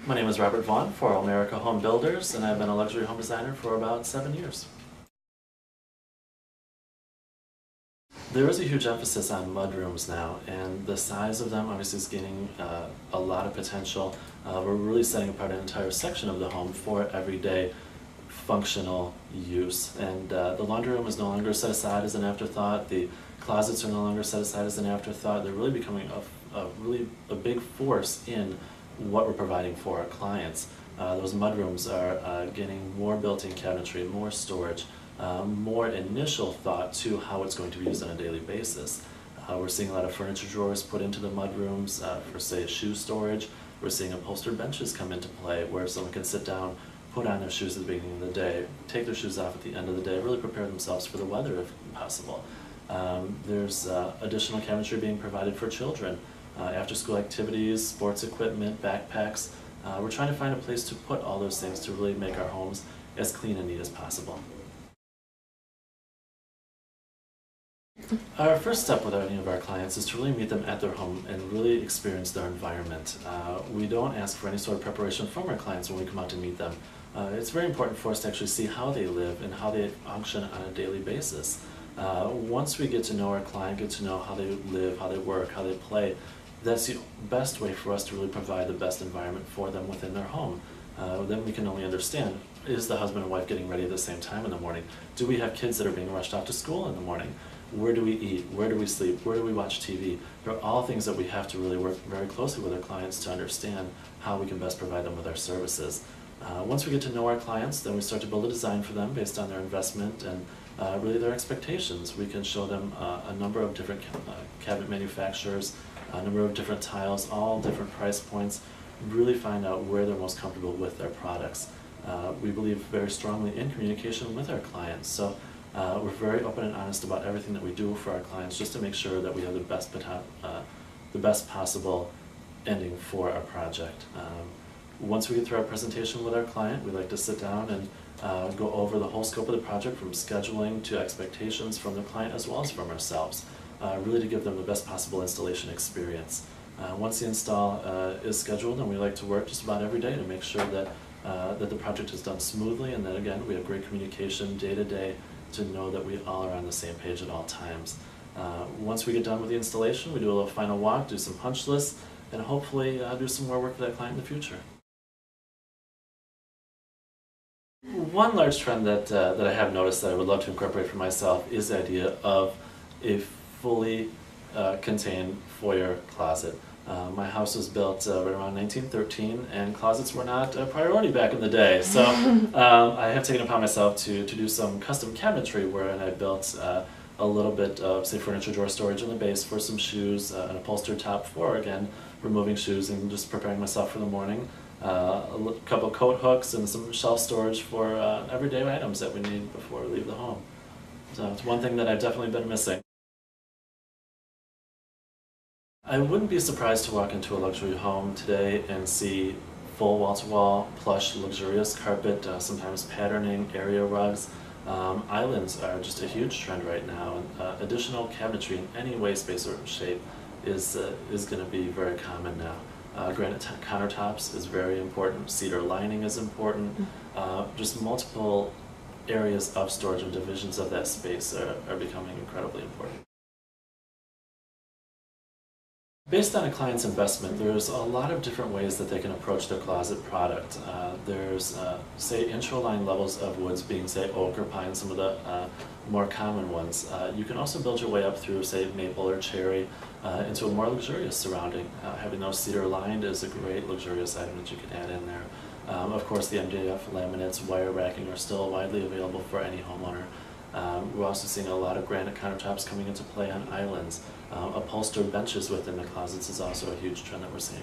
My name is Robert Vaughan for Omarica Home Builders, and I've been a luxury home designer for about 7 years. There is a huge emphasis on mudrooms now, and the size of them obviously is gaining a lot of potential. We're really setting apart an entire section of the home for everyday functional use. And the laundry room is no longer set aside as an afterthought. The closets are no longer set aside as an afterthought. They're really becoming a big force in what we're providing for our clients. Those mudrooms are getting more built-in cabinetry, more storage, more initial thought to how it's going to be used on a daily basis. We're seeing a lot of furniture drawers put into the mudrooms for, say, shoe storage. We're seeing upholstered benches come into play where someone can sit down, put on their shoes at the beginning of the day, take their shoes off at the end of the day, really prepare themselves for the weather if possible. There's additional cabinetry being provided for children, after-school activities, sports equipment, backpacks. We're trying to find a place to put all those things to really make our homes as clean and neat as possible. Our first step with any of our clients is to really meet them at their home and really experience their environment. We don't ask for any sort of preparation from our clients when we come out to meet them. It's very important for us to actually see how they live and how they function on a daily basis. Once we get to know our client, get to know how they live, how they work, how they play, that's the best way for us to really provide the best environment for them within their home. Then we can only understand, is the husband and wife getting ready at the same time in the morning? Do we have kids that are being rushed off to school in the morning? Where do we eat? Where do we sleep? Where do we watch TV? They're all things that we have to really work very closely with our clients to understand how we can best provide them with our services. Once we get to know our clients, then we start to build a design for them based on their investment and really their expectations. We can show them a number of different cabinet manufacturers, a number of different tiles, all different price points, really find out where they're most comfortable with their products. We believe very strongly in communication with our clients, so we're very open and honest about everything that we do for our clients just to make sure that we have the best possible ending for our project. Once we get through our presentation with our client, we like to sit down and go over the whole scope of the project, from scheduling to expectations from the client as well as from ourselves, really to give them the best possible installation experience. Once the install is scheduled, and we like to work just about every day to make sure that, that the project is done smoothly, and that again we have great communication day to day to know that we all are on the same page at all times. Once we get done with the installation, we do a little final walk, do some punch lists, and hopefully do some more work for that client in the future. One large trend that I have noticed that I would love to incorporate for myself is the idea of a fully contained foyer closet. My house was built right around 1913, and closets were not a priority back in the day. So I have taken it upon myself to do some custom cabinetry wherein I built a little bit of, say, furniture drawer storage in the base for some shoes, an upholstered top for, again, removing shoes and just preparing myself for the morning. A couple coat hooks and some shelf storage for everyday items that we need before we leave the home. So it's one thing that I've definitely been missing. I wouldn't be surprised to walk into a luxury home today and see full wall-to-wall, plush, luxurious carpet, sometimes patterning, area rugs. Islands are just a huge trend right now, and additional cabinetry in any way, space, or shape is going to be very common now. Granite countertops is very important, cedar lining is important, just multiple areas of storage and divisions of that space are becoming incredibly important. Based on a client's investment, there's a lot of different ways that they can approach their closet product. There's, say, intro line levels of woods being, say, oak or pine, some of the more common ones. You can also build your way up through, say, maple or cherry into a more luxurious surrounding. Having those cedar lined is a great luxurious item that you can add in there. Of course, the MDF laminates, wire racking are still widely available for any homeowner. We're also seeing a lot of granite countertops coming into play on islands. Upholstered benches within the closets is also a huge trend that we're seeing.